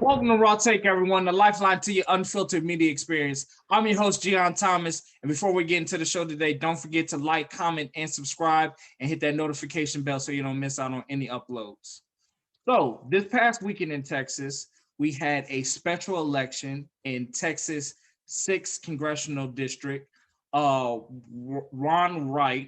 Welcome to Raw Take, everyone, the lifeline to your unfiltered media experience. I'm your host, Gion Thomas. And before we get into the show today, don't forget to like, comment, and subscribe, and hit that notification bell so you don't miss out on any uploads. So, this past weekend in Texas, we had a special election in Texas 6th Congressional District. Ron Wright,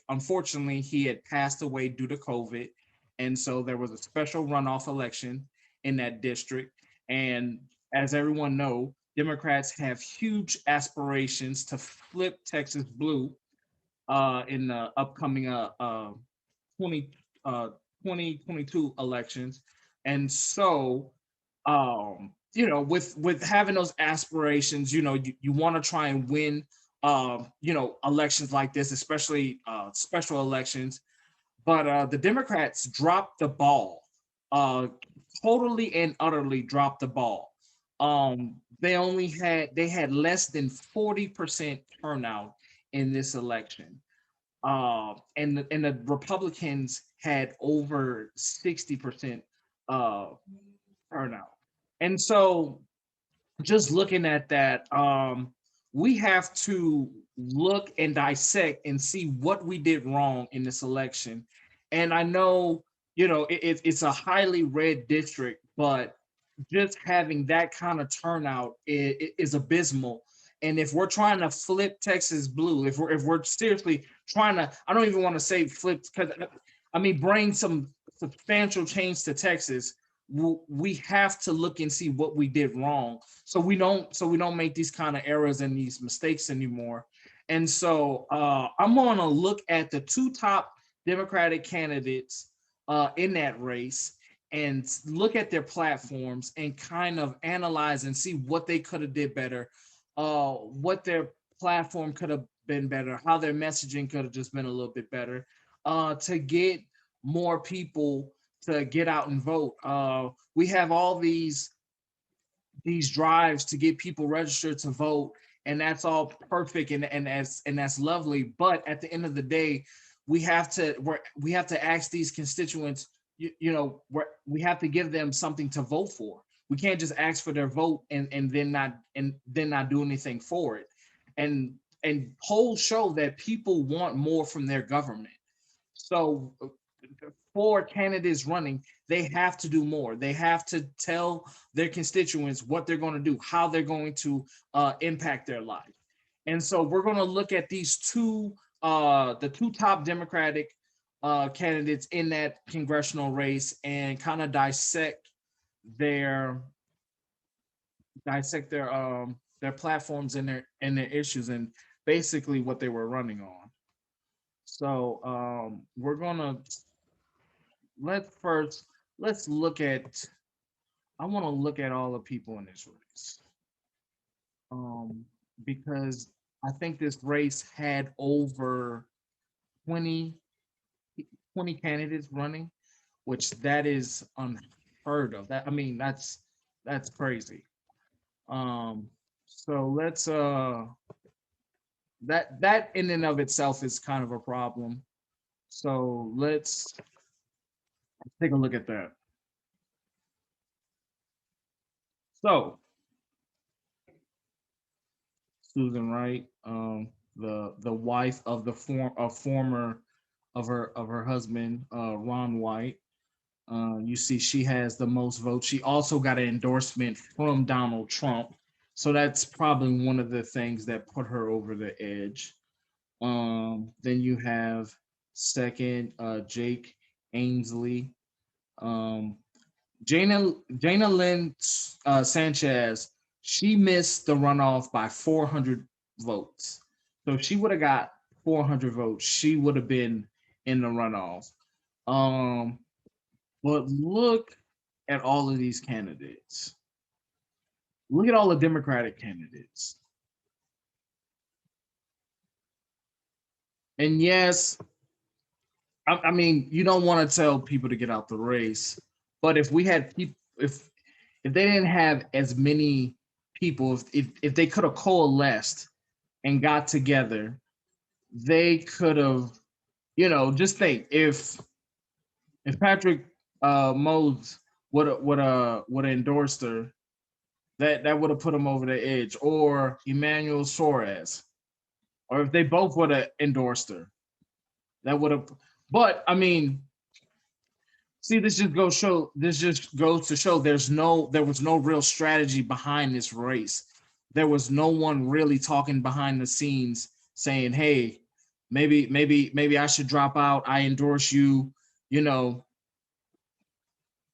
unfortunately, he had passed away due to COVID. And so there was a special runoff election in that district. And as everyone know, Democrats have huge aspirations to flip Texas blue in the upcoming 20, uh, 2022 elections. And so, with having those aspirations, you want to try and win, elections like this, especially special elections. But the Democrats dropped the ball, totally and utterly dropped the ball. They had less than 40% turnout in this election, and the Republicans had over 60% uh, turnout. And so, just looking at that, we have to look and dissect and see what we did wrong in this election. And I know, it's a highly red district, but just having that kind of turnout is abysmal. And if we're trying to flip Texas blue, if we're seriously trying to, I don't even want to say flip, because I mean bring some substantial change to Texas, we have to look and see what we did wrong, so we don't make these kind of errors and these mistakes anymore. And so I'm going to look at the two top Democratic candidates in that race and look at their platforms and kind of analyze and see what they could have did better, what their platform could have been better, how their messaging could have just been a little bit better, to get more people to get out and vote. We have all these drives to get people registered to vote, and that's all perfect and that's lovely. But at the end of the day, we have to ask these constituents, we have to give them something to vote for. We can't just ask for their vote and then not do anything for it. And polls show that people want more from their government. So for candidates running, they have to do more. They have to tell their constituents what they're going to do, how they're going to impact their life. And so we're going to look at the two top Democratic candidates in that congressional race and kind of their dissect their platforms and their issues and basically what they were running on. So we're gonna let's look at. I want to look at all the people in this race, um, because I think this race had over 20 20 candidates running, which that is unheard of. That I mean, that's crazy. Um, so let's that in and of itself is kind of a problem. So let's take a look at that. So Susan Wright, the wife of the former of her husband, Ron White. You see, she has the most votes. She also got an endorsement from Donald Trump, so that's probably one of the things that put her over the edge. Then you have second, Jake Ainsley. Um, Jana Lynn Sanchez, she missed the runoff by 400 votes. So if she would have got 400 votes, she would have been in the runoff. Um, but look at all of these candidates. Look at all the Democratic candidates. And yes, I mean, you don't want to tell people to get out the race, but if we had people, if they didn't have as many people, if they could have coalesced and got together, they could have, just think if Patrick Mose would have endorsed her, that would have put him over the edge, or Emmanuel Suarez, or if they both would have endorsed her, that would have. But I mean, see, this just goes to show there was no real strategy behind this race. There was no one really talking behind the scenes saying, "Hey, maybe I should drop out. I endorse you," you know.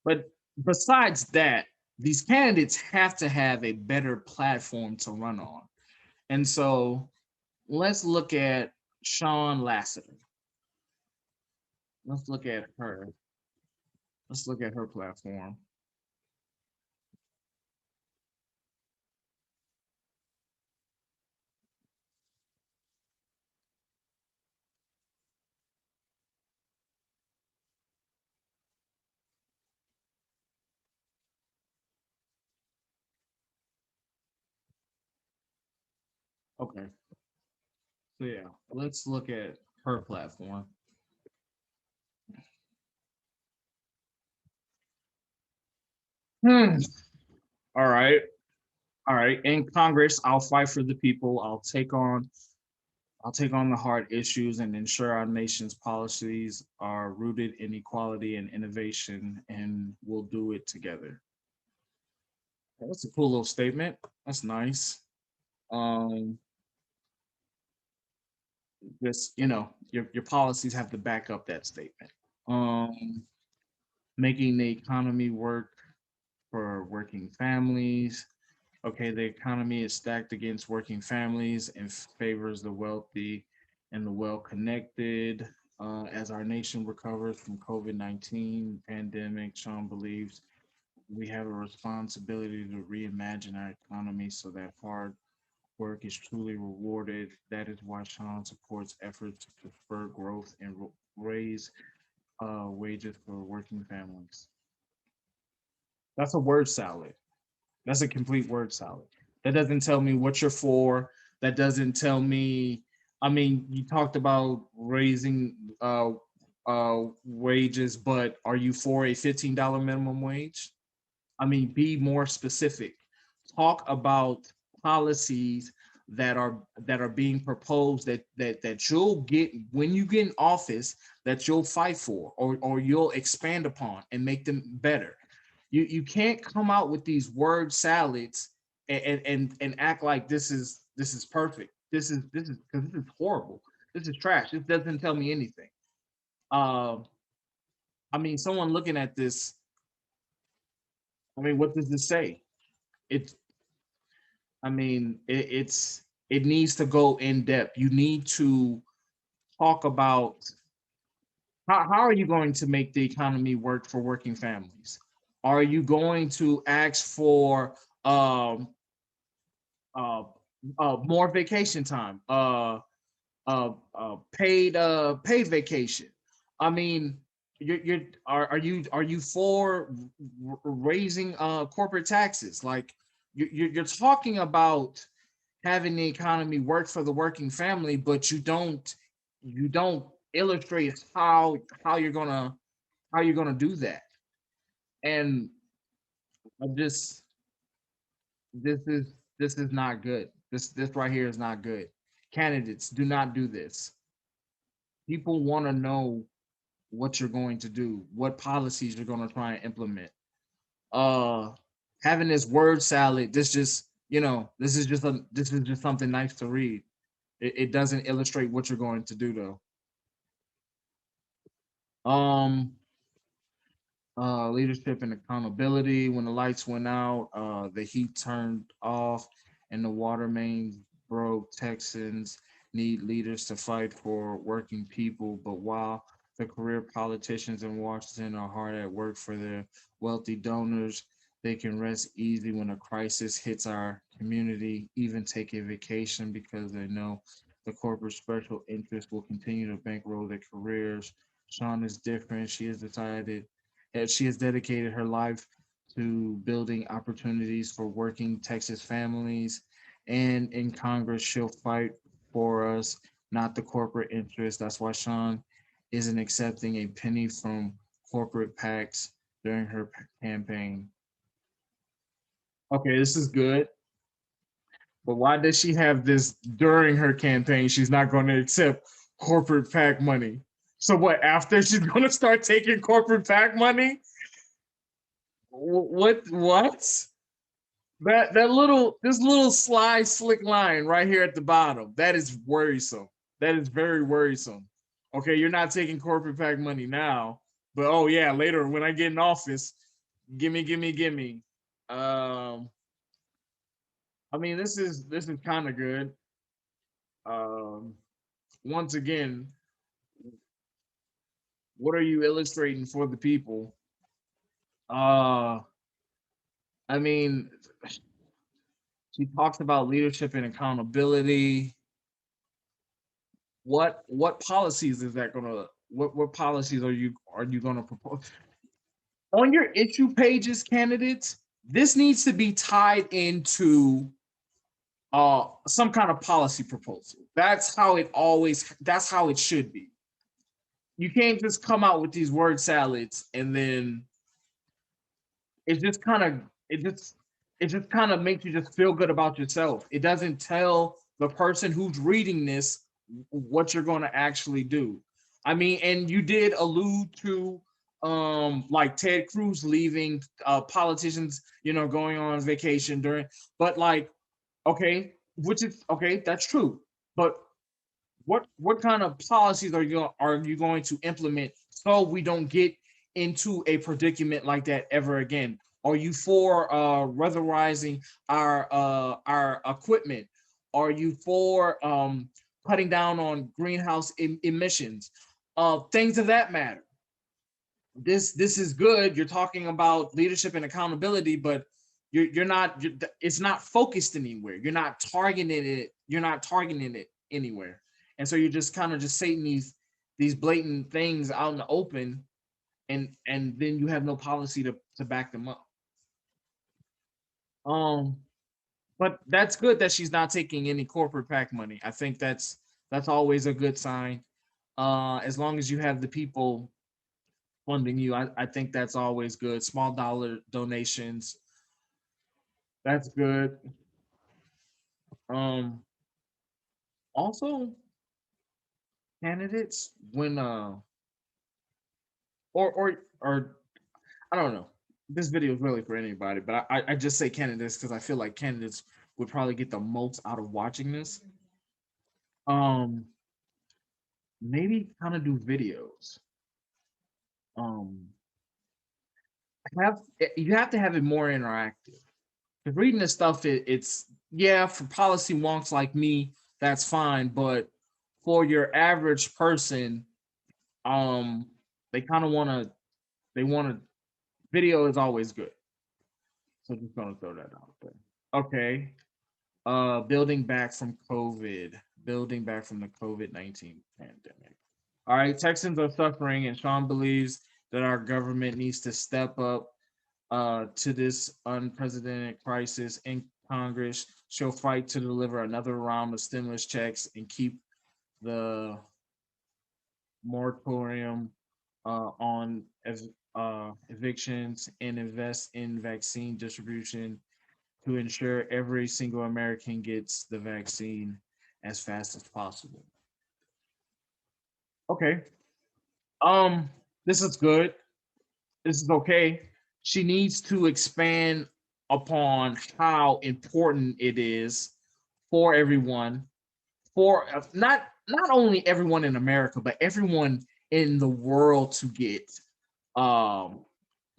But besides that, these candidates have to have a better platform to run on. And so let's look at Sean Lasseter. Let's look at her. Let's look at her platform. Okay. So yeah, let's look at her platform. Hmm. All right. All right. In Congress, I'll fight for the people. I'll take on the hard issues and ensure our nation's policies are rooted in equality and innovation, and we'll do it together. That's a cool little statement. That's nice. Um, just your policies have to back up that statement. Um, Making the economy work for working families. Okay, the economy is stacked against working families and favors the wealthy and the well connected. As our nation recovers from COVID-19 pandemic, Sean believes we have a responsibility to reimagine our economy so that hard work is truly rewarded. That is why Sean supports efforts to spur growth and raise wages for working families. That's a word salad. That's a complete word salad. That doesn't tell me what you're for. That doesn't tell me. I mean, you talked about raising wages, but are you for a $15 minimum wage? I mean, be more specific. Talk about policies that are being proposed that you'll get when you get in office, that you'll fight for, or you'll expand upon and make them better. You can't come out with these word salads and act like this is perfect. This is because this is horrible. This is trash. This doesn't tell me anything. Um, I mean, someone looking at this, I mean, what does this say? It I mean, it needs to go in depth. You need to talk about how are you going to make the economy work for working families? Are you going to ask for uh, more vacation time, paid vacation? I mean, are you for raising corporate taxes? Like you're talking about having the economy work for the working family, but you don't illustrate how you're gonna do that. And I just this is this is not good. This right here is not good. Candidates, do not do this. People want to know what you're going to do, what policies you're going to try and implement. Uh Having this word salad, this is just something nice to read. It doesn't illustrate what you're going to do though. Leadership and accountability. When the lights went out, the heat turned off, and the water mains broke. Texans need leaders to fight for working people. But while the career politicians in Washington are hard at work for their wealthy donors, they can rest easy when a crisis hits our community, even take a vacation because they know the corporate special interest will continue to bankroll their careers. Sean is different. She has dedicated her life to building opportunities for working Texas families. And in Congress, she'll fight for us, not the corporate interests. That's why Sean isn't accepting a penny from corporate PACs. during her campaign. Okay, this is good. But why does she have this during her campaign? She's not going to accept corporate PAC money. So what? After she's going to start taking corporate PAC money? What? What? This little sly slick line right here at the bottom. That is worrisome. That is very worrisome. Okay, you're not taking corporate PAC money now, but oh yeah, later when I get in office, gimme, gimme, gimme. I mean, this is kind of good. Um, Once again, what are you illustrating for the people? Uh, I mean, she talks about leadership and accountability. What policies is that gonna what policies are you gonna propose on your issue pages, candidates? This needs to be tied into some kind of policy proposal. That's how it should be. You can't just come out with these word salads and then it just kind of it just it just kind of makes you just feel good about yourself. It doesn't tell the person who's reading this what you're going to actually do. I mean, and you did allude to like Ted Cruz leaving, politicians, going on vacation during, but like, okay, which is okay, that's true. But what kind of policies are you going to implement so we don't get into a predicament like that ever again? Are you for weatherizing our equipment? Are you for cutting down on greenhouse emissions? Things of that matter. This is good. You're talking about leadership and accountability, but you're not. It's not focused anywhere. You're not targeting it. You're not targeting it anywhere, and so you're just kind of just saying these blatant things out in the open, and then you have no policy to back them up. Um, but that's good that she's not taking any corporate PAC money. I think that's always a good sign. As long as you have the people funding you, I think that's always good. Small dollar donations, that's good. Um, Also, candidates when or I don't know. This video is really for anybody, but I just say candidates because I feel like candidates would probably get the most out of watching this. Um, Maybe kind of do videos. Um, have you have to have it more interactive. Because reading this stuff, it's yeah, for policy wonks like me, that's fine. But for your average person, um, they kind of want to. Video is always good. So just gonna throw that out there. Okay. Building back from COVID, building back from the COVID-19 pandemic. All right, Texans are suffering, and Sean believes that our government needs to step up to this unprecedented crisis in Congress. She'll fight to deliver another round of stimulus checks and keep the moratorium on evictions and invest in vaccine distribution to ensure every single American gets the vaccine as fast as possible. Okay. Um, this is good. This is okay. She needs to expand upon how important it is for everyone, for not only everyone in America, but everyone in the world to get um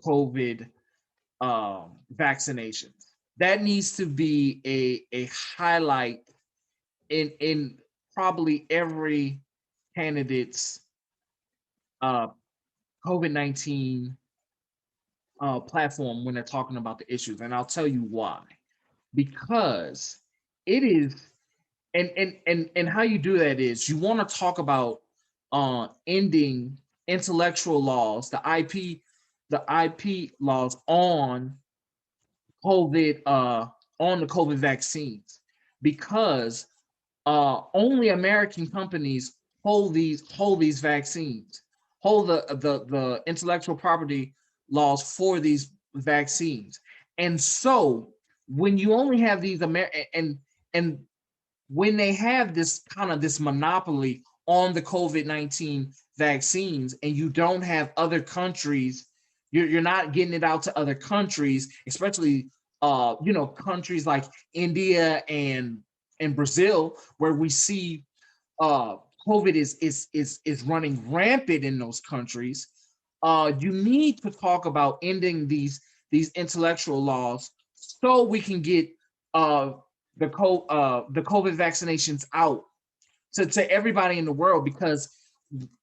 COVID vaccinations. That needs to be a highlight in probably every candidate's uh, COVID-19 platform when they're talking about the issues, and I'll tell you why. Because it is, and how you do that is you want to talk about ending intellectual laws, the IP laws COVID on the COVID vaccines, because only American companies hold these vaccines, hold the intellectual property laws for these vaccines. And so when you only have these and when they have this kind of this monopoly on the COVID-19 vaccines, and you don't have other countries, you're not getting it out to other countries, especially countries like India and Brazil, where we see uh COVID is running rampant in those countries. You need to talk about ending these intellectual laws so we can get uh the COVID vaccinations out to everybody in the world, because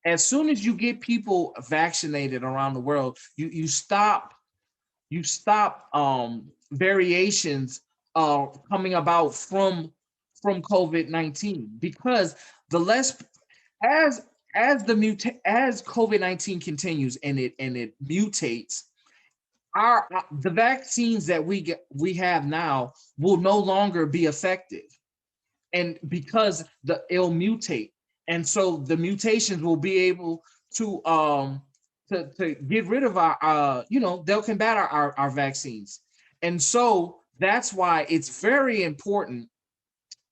as soon as you get people vaccinated around the world, you stop variations coming about from COVID-19, because the less as as COVID-19 continues and it mutates, our the vaccines that we have now will no longer be effective, and because it'll mutate, and so the mutations will be able to get rid of our they'll combat our vaccines. And so that's why it's very important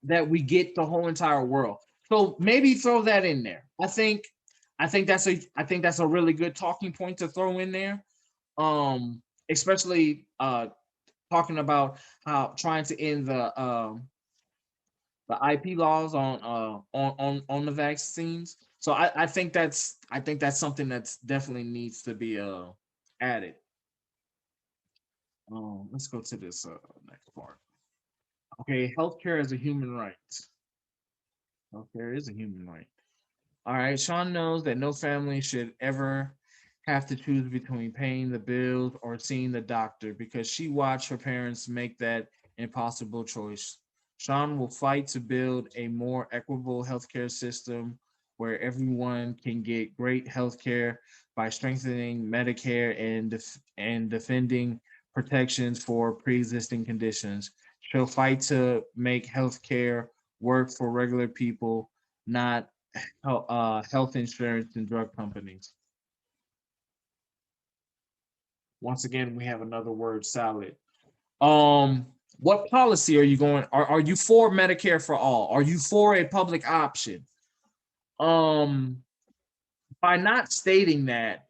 that we get the whole entire world. So maybe throw that in there. I think that's a really good talking point to throw in there. Especially talking about how trying to end the IP laws on the vaccines. So I think that's something that's definitely needs to be added. Let's go to this next part. Okay, healthcare is a human right. Healthcare is a human right. All right, Sean knows that no family should ever have to choose between paying the bills or seeing the doctor because she watched her parents make that impossible choice. Sean will fight to build a more equitable healthcare system where everyone can get great healthcare by strengthening Medicare and defending protections for pre-existing conditions. She'll fight to make healthcare work for regular people, not health insurance and drug companies. Once again, we have another word salad. Um, what policy are you going? Are you for Medicare for all? Are you for a public option? Um, by not stating that,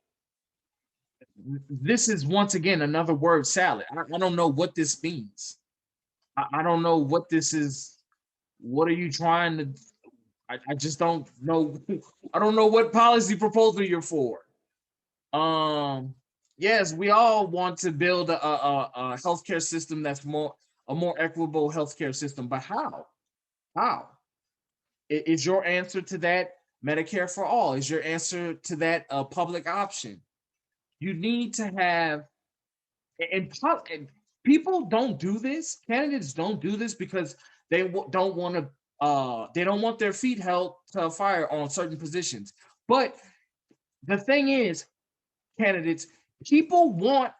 this is once again another word salad. I don't know what this means. I don't know what this is. What are you trying to? I just don't know. I don't know what policy proposal you're for. Um, yes, we all want to build a healthcare system that's a more equitable healthcare system, but how? How is your answer to that Medicare for all? Is your answer to that a public option? You need to have and people don't do this. Candidates don't do this because don't want to. They don't want their feet held to a fire on certain positions. But the thing is, candidates, people want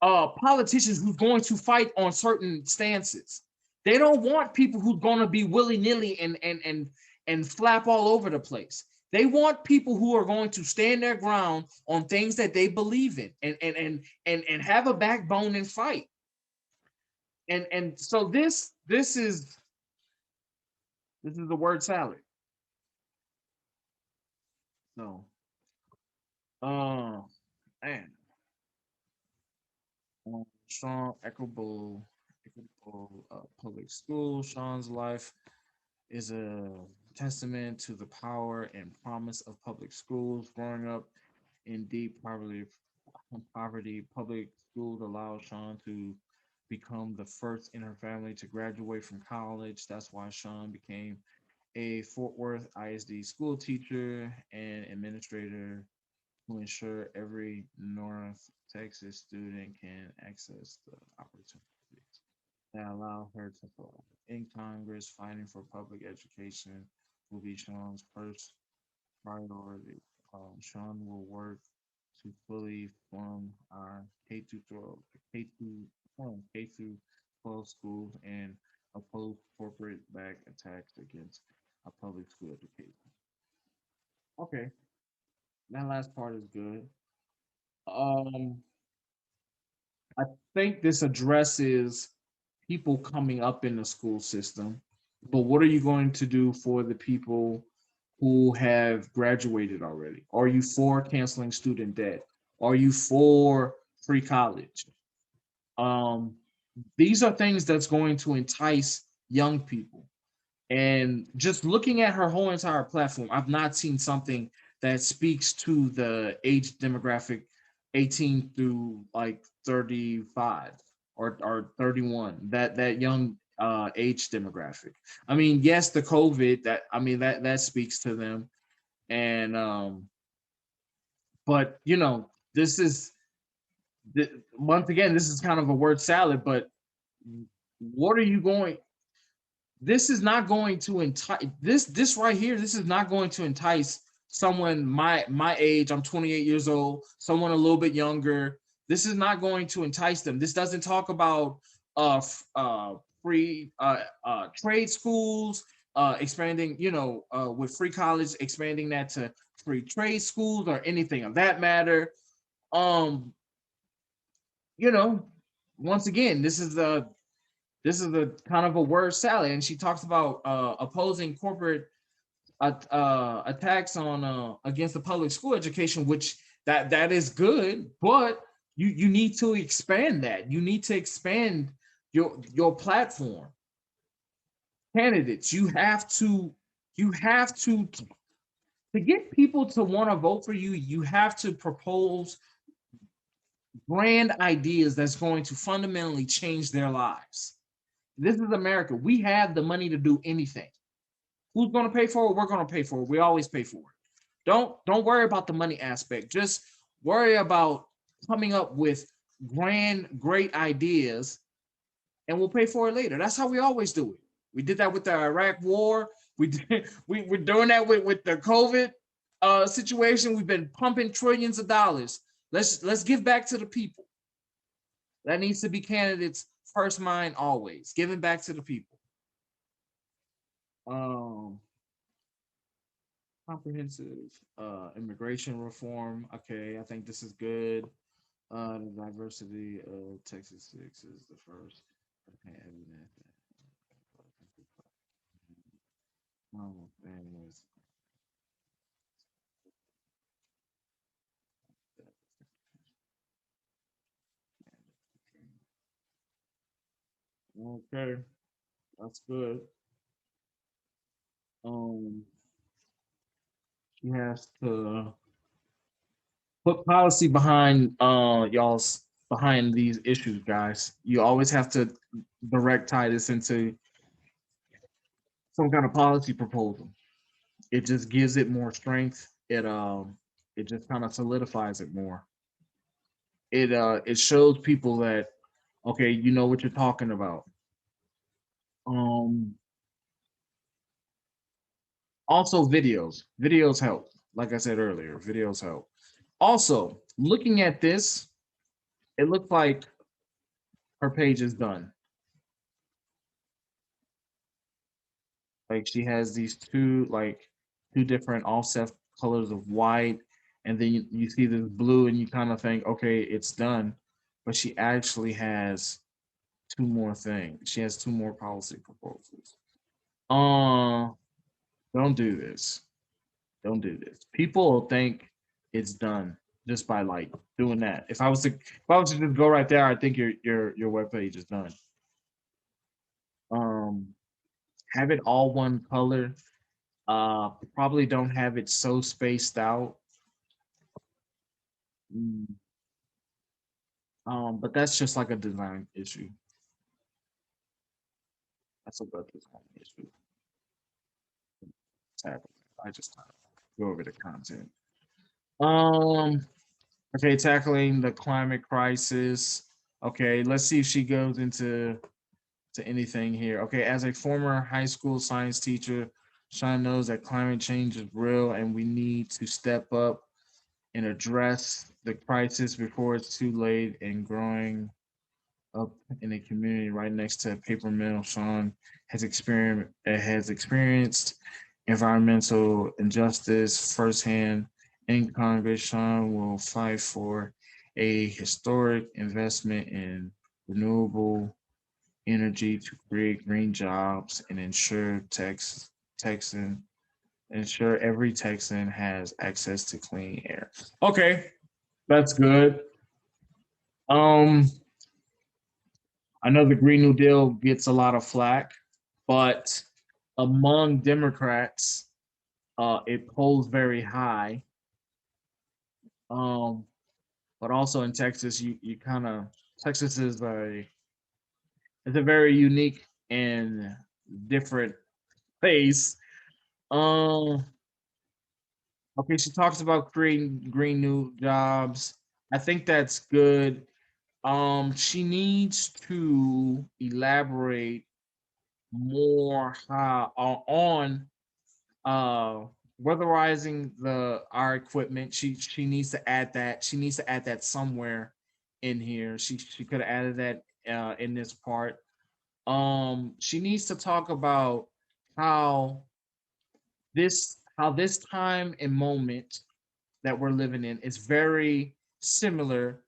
politicians who's going to fight on certain stances. They don't want people who's going to be willy nilly and flap all over the place. They want people who are going to stand their ground on things that they believe in and have a backbone and fight. And so this is the word salad. So uh man, strong equitable public school. Sean's life is a testament to the power and promise of public schools. Growing up in deep poverty, public schools allowed Sean to become the first in her family to graduate from college. That's why Sean became a Fort Worth ISD school teacher and administrator to ensure every North Texas student can access the opportunities that allow her to thrive. In Congress, fighting for public education will be Sean's first priority. Sean will work to fully fund our K through 12, K through 12 schools and oppose corporate back attacks against our public school education. Okay, that last part is good. Um, I think this addresses people coming up in the school system, but what are you going to do for the people who have graduated already? Are you for canceling student debt? Are you for free college? Um, these are things that's going to entice young people. And just looking at her whole entire platform, I've not seen something that speaks to the age demographic 18 through like 35 or 31, that young age demographic. I mean, yes, the COVID, that I mean that speaks to them. And but you know, this is once again, this is kind of a word salad, but what are you going this is not going to entice this right here, this is not going to entice someone my age. I'm 28 years old, someone a little bit younger. This is not going to entice them. This doesn't talk about free trade schools, expanding, with free college, expanding that to free trade schools or anything of that matter. um you know Once again, this is a kind of a word salad, and she talks about opposing corporate attacks on against the public school education, which that is good, but you need to expand that. You need to expand your platform. Candidates, you have to get people to want to vote for you. You have to propose grand ideas that's going to fundamentally change their lives. This is America. We have the money to do anything. Who's going to pay for it? We're going to pay for it. We always pay for it. Don't worry about the money aspect. Just worry about coming up with great ideas, and we'll pay for it later. That's how we always do it. We did that with the Iraq War. We're doing that with the COVID situation. We've been pumping trillions of dollars. Let's give back to the people. That needs to be candidates' first mind always. Giving back to the people. Um, Comprehensive immigration reform. Okay, I think this is good. The diversity of Texas 6 is the first. Okay, evidence. Families. Okay, that's good. Um, she has to put policy behind y'all's behind these issues, guys. You always have to direct tie this into some kind of policy proposal. It just gives it more strength. It just kind of solidifies it more. It shows people that, okay, you know what you're talking about. Um Also videos. Videos help. Like I said earlier, videos help. Also, looking at this, it looks like her page is done. Like she has these two different offset colors of white, and then you see this blue, and you kind of think, okay, it's done. But she actually has two more things. She has two more policy proposals. Uh, don't do this. Don't do this. People will think it's done just by like doing that. If I was to just go right there, I think your web page is done. Um, have it all one color. Probably don't have it so spaced out. Mm, but that's just like a design issue. That's a web design issue. Tackle. I just go over the content. Um, okay, tackling the climate crisis. Okay, let's see if she goes into to anything here. Okay, as a former high school science teacher, Sean knows that climate change is real and we need to step up and address the crisis before it's too late. And growing up in a community right next to a paper mill, Sean has experienced environmental injustice firsthand. In Congress, Sean will fight for a historic investment in renewable energy to create green jobs and Texan ensure every Texan has access to clean air. Okay, that's good. Um, I know the Green New Deal gets a lot of flack, but among Democrats, it polls very high. Um, but also in Texas, you kind of Texas is a very unique and different place. Um, okay, she talks about creating green new jobs. I think that's good. She needs to elaborate more on uh weatherizing the our equipment. She needs to add that. She needs to add that somewhere in here. She could have added that in this part. She needs to talk about how this time and moment that we're living in is very similar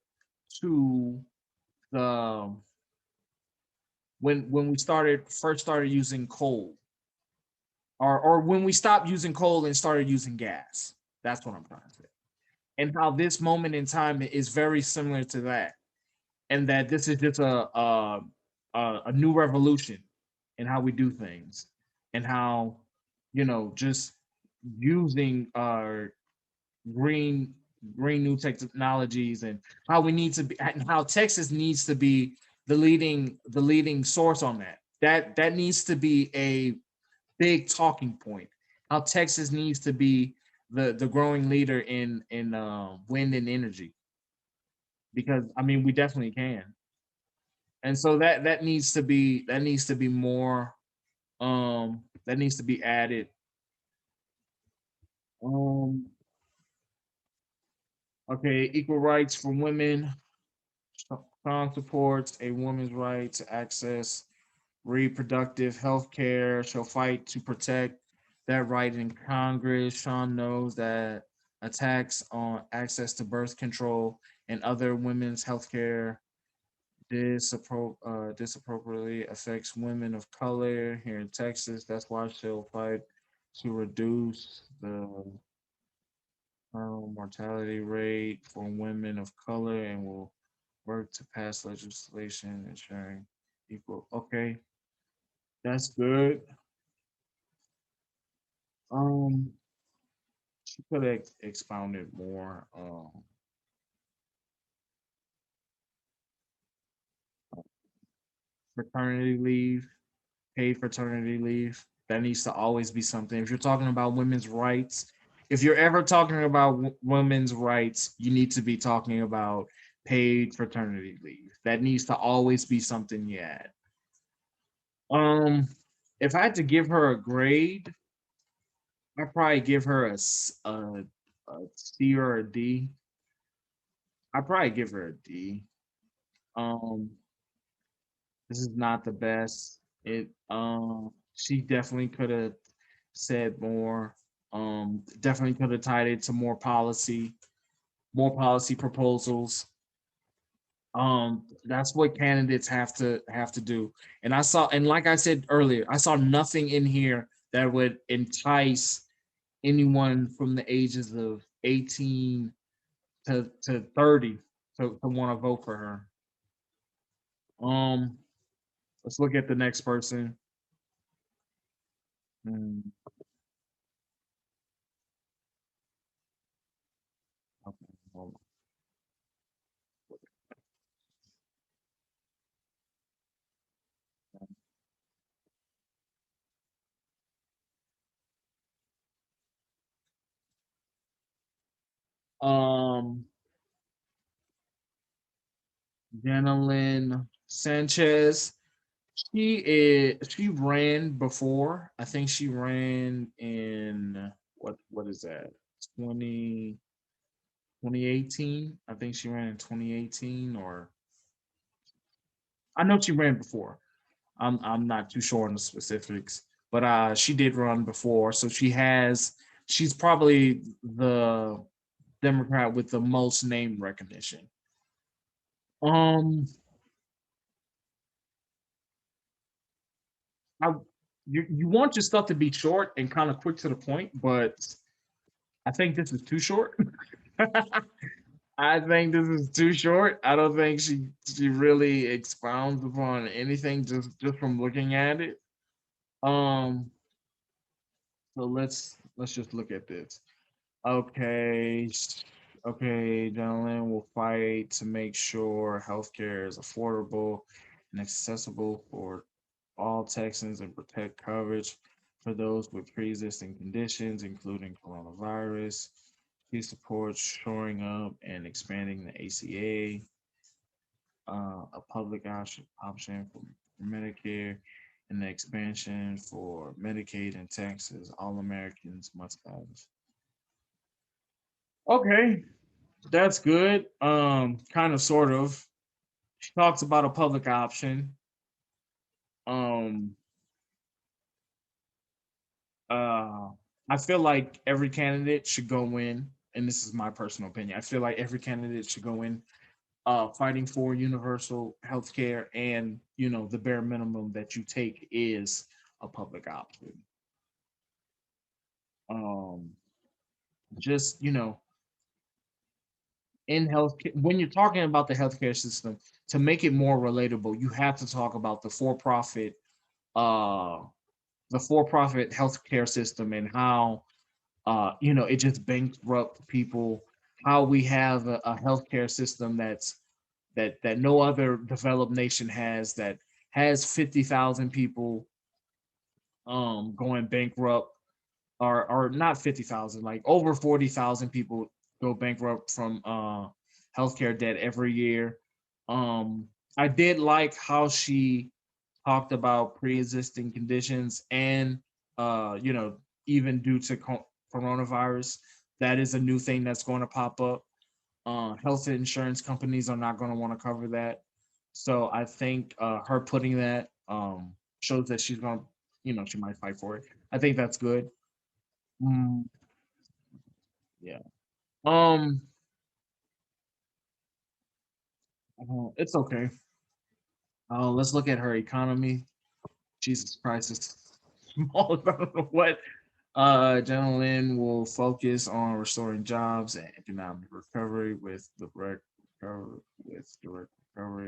to the when we started using coal, or when we stopped using coal and started using gas. That's what I'm trying to say. And how this moment in time is very similar to that, and that this is just a new revolution in how we do things, and how just using our green green new technologies, and how we need to be, and how Texas needs to be the leading source on that. That needs to be a big talking point. How Texas needs to be the growing leader in wind and energy, because I mean we definitely can. And so that needs to be more, that needs to be added. Um okay, equal rights for women. Sean supports a woman's right to access reproductive health care. She'll fight to protect that right in Congress. Sean knows that attacks on access to birth control and other women's health care disappropriately affects women of color here in Texas. That's why she'll fight to reduce the mortality rate for women of color, and will work to pass legislation ensuring equal. Okay, that's good. Um, she could have expounded more. Fraternity leave, paid fraternity leave. That needs to always be something. If you're talking about women's rights, if you're ever talking about women's rights, you need to be talking about paid fraternity leave. That needs to always be something you add. Um, if I had to give her a grade, I'd probably give her a C or a D. I'd probably give her a D. Um, this is not the best. She definitely could have said more. Definitely could have tied it to more policy proposals. That's what candidates have to do. And like I said earlier, I saw nothing in here that would entice anyone from the ages of 18 to 30 to want to vote for her. Um, let's look at the next person. Hmm, okay, hold on. Janelyn Sanchez. She ran before. I think she ran in what is that? 20 2018. I think she ran in 2018, or I know she ran before. I'm not too sure on the specifics, but she did run before, so she's probably the Democrat with the most name recognition. Um, I you want your stuff to be short and kind of quick to the point, but I think this is too short. I think this is too short. I don't think she really expounds upon anything just from looking at it. Um, so let's just look at this. Okay, okay, gentlemen, will fight to make sure healthcare is affordable and accessible for all Texans and protect coverage for those with pre-existing conditions, including coronavirus. He supports shoring up and expanding the ACA, a public option for Medicare, and the expansion for Medicaid and Texas. All Americans must have. Okay, that's good. Kind of, sort of. She talks about a public option. Um, uh, I feel like every candidate should go in, and this is my personal opinion. I feel like every candidate should go in, fighting for universal health care, and the bare minimum that you take is a public option. Um, just in health, when you're talking about the healthcare system, to make it more relatable, you have to talk about uh the for-profit healthcare system, and how it just bankrupt people. How we have a healthcare system that no other developed nation has, that has 50,000 people going bankrupt, or not 50,000, like over 40,000 people go bankrupt from healthcare debt every year. Um, I did like how she talked about pre-existing conditions, and you know, even due to coronavirus, that is a new thing that's going to pop up. Health insurance companies are not going to want to cover that. So I think her putting that shows that she's going to, she might fight for it. I think that's good. Mm, yeah. Um, it's okay. Let's look at her economy. Jesus Christ, it's small. I don't know what. Gentlemen will focus on restoring jobs and economic recovery with direct recovery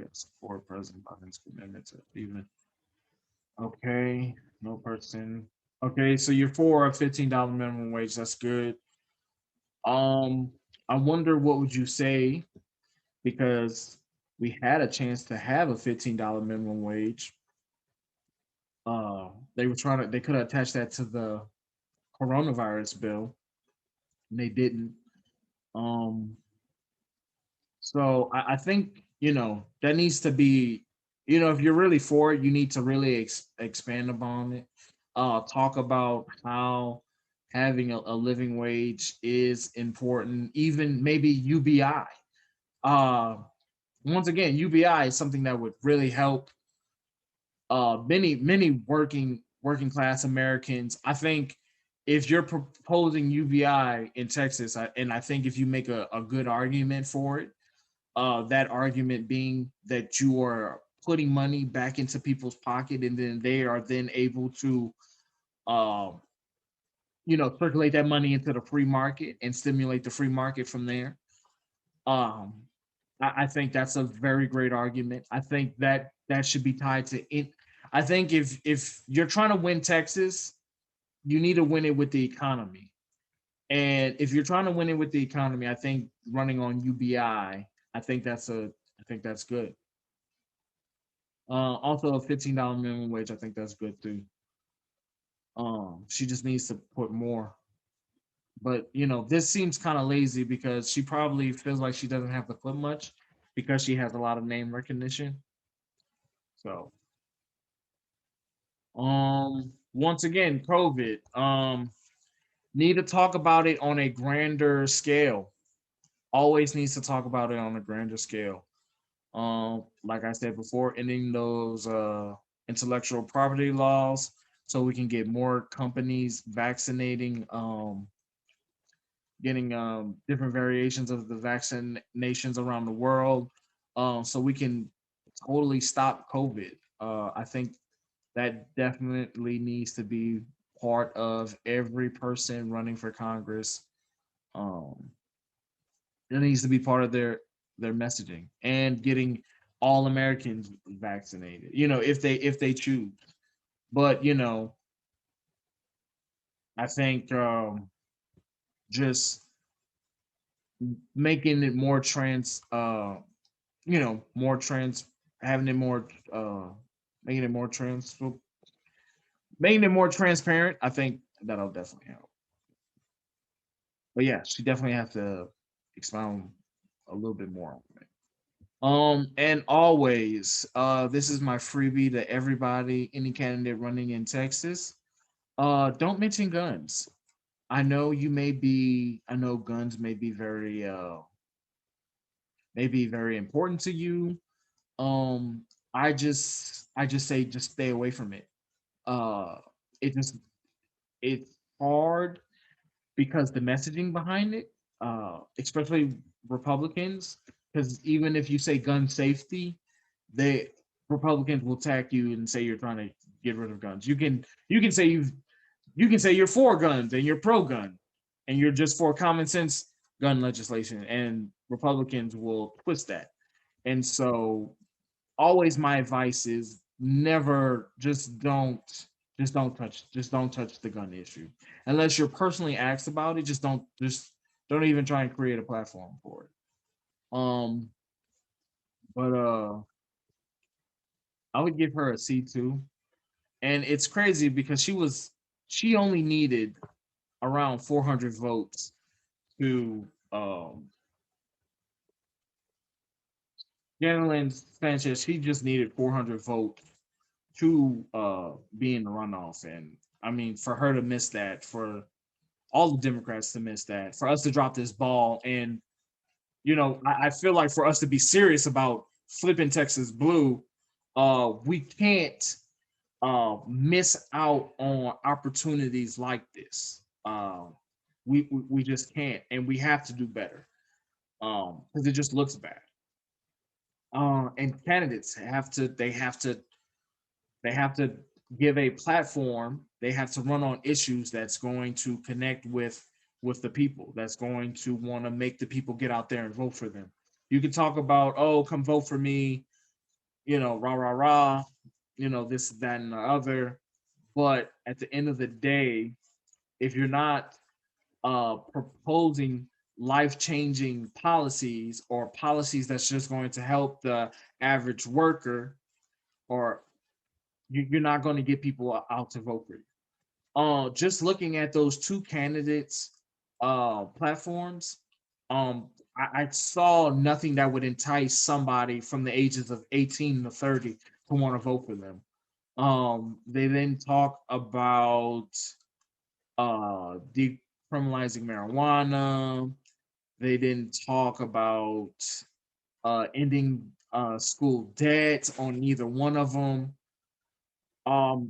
and support President Biden's commitment to achievement. Okay, no person. Okay, so you're for a $15 minimum wage. That's good. Um, I wonder what would you say, because we had a chance to have a $15 minimum wage. They could have attached that to the coronavirus bill, and they didn't. Um, so I think that needs to be, if you're really for it, you need to really expand upon it. Talk about how having a living wage is important, even maybe UBI. Uh, Once again, UBI is something that would really help many working class Americans. I think if you're proposing UBI in Texas, and I think if you make a good argument for it, that argument being that you are putting money back into people's pocket, and then they are then able to, um, circulate that money into the free market and stimulate the free market from there. Um, I think that's a very great argument. I think that should be tied to it. I think if you're trying to win Texas, you need to win it with the economy. And if you're trying to win it with the economy, I think running on UBI, I think that's good. Also a $15 minimum wage, I think that's good too. She just needs to put more. But this seems kind of lazy, because she probably feels like she doesn't have to put much because she has a lot of name recognition. So once again, COVID. Need to talk about it on a grander scale. Always needs to talk about it on a grander scale. Like I said before, ending those intellectual property laws so we can get more companies vaccinating, getting different variations of the vaccinations around the world. so we can totally stop COVID. I think that definitely needs to be part of every person running for Congress. Um, it needs to be part of their messaging and getting all Americans vaccinated. If they choose. But I think just making it more more trans, having it more making it more trans, making it more transparent. I think that'll definitely help. But yeah, she definitely have to expound a little bit more on it. And always, this is my freebie to everybody, any candidate running in Texas. Don't mention guns. I know guns may be very important to you. Um, I just say just stay away from it. Uh, it just it's hard because the messaging behind it, especially Republicans, because even if you say gun safety, they Republicans will attack you and say you're trying to get rid of guns. You can say you're for guns and you're pro gun, and you're just for common sense gun legislation, and Republicans will twist that. And so, always my advice is never just don't touch the gun issue unless you're personally asked about it. Just don't even try and create a platform for it. Um, but I would give her a C2, and it's crazy because she only needed around 400 votes to Jalen Sanchez. He just needed 400 votes to be in the runoff, and I mean for her to miss that, for all the Democrats to miss that, for us to drop this ball, and I feel like for us to be serious about flipping Texas blue, we can't miss out on opportunities like this. We just can't, and we have to do better because it just looks bad. And candidates have to give a platform. They have to run on issues that's going to connect with the people. That's going to want to make the people get out there and vote for them. You can talk about, oh, come vote for me, rah rah rah, this, that, and the other. But at the end of the day, if you're not proposing life changing policies, or policies that's just going to help the average worker, or you're not going to get people out to vote for you. Just looking at those two candidates' platforms, I saw nothing that would entice somebody from the ages of 18 to 30 to want to vote for them. They then talk about decriminalizing marijuana. They didn't talk about ending school debt on either one of them.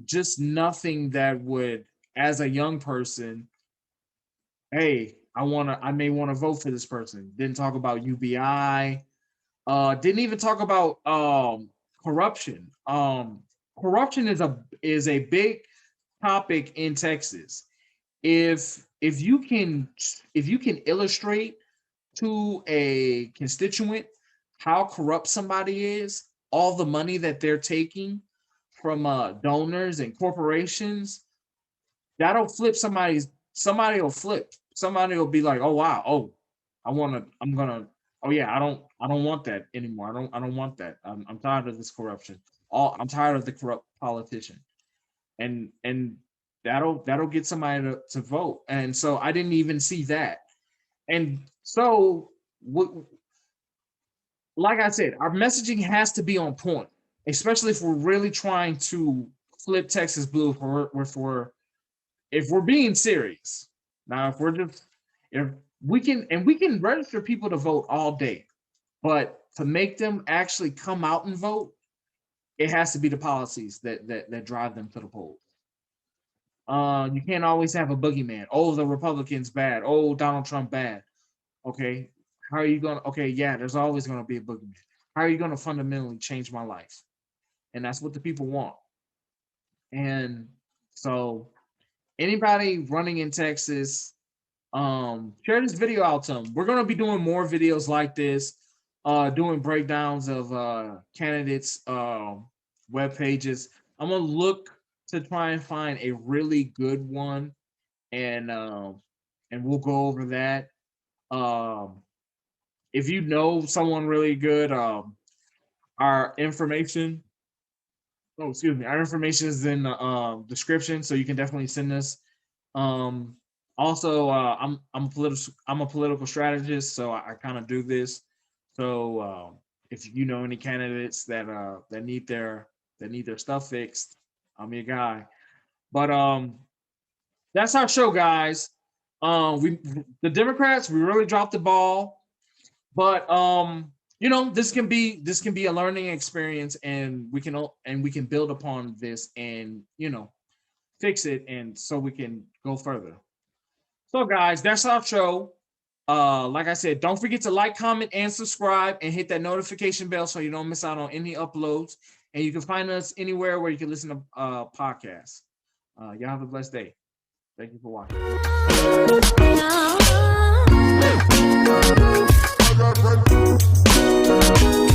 Just nothing that would, as a young person, hey, I may want to vote for this person. Didn't talk about UBI. Didn't even talk about corruption. Corruption is a big topic in Texas. If you can illustrate to a constituent how corrupt somebody is, all the money that they're taking from donors and corporations, that'll flip somebody will flip. Somebody will be like, "Oh wow, oh, I'm gonna oh yeah, I don't want that anymore. I don't want that. I'm tired of this corruption. I'm tired of the corrupt politician." And that'll get somebody to vote. And so I didn't even see that. And so like I said, our messaging has to be on point, especially if we're really trying to flip Texas blue. If we're being serious. Now, if we can register people to vote all day, but to make them actually come out and vote, it has to be the policies that drive them to the polls. You can't always have a boogeyman. Oh, the Republicans bad. Oh, Donald Trump bad. Okay, how are you gonna? Okay, yeah, there's always gonna be a boogeyman. How are you going to fundamentally change my life? And that's what the people want. And so anybody running in Texas, share this video out to them. We're going to be doing more videos like this, doing breakdowns of candidates web pages. I'm going to look to try and find a really good one, and we'll go over that. If you know someone really good, our information our information is in the description, so you can definitely send us. Also, I'm a political strategist, so I kind of do this. So if you know any candidates that need their stuff fixed, I'm your guy. But that's our show, guys. The Democrats, we really dropped the ball, but this can be a learning experience, and we can build upon this and fix it, and so we can go further. So guys, that's our show. Like I said, don't forget to like, comment, and subscribe, and hit that notification bell so you don't miss out on any uploads. And you can find us anywhere where you can listen to podcasts. Y'all have a blessed day. Thank you for watching.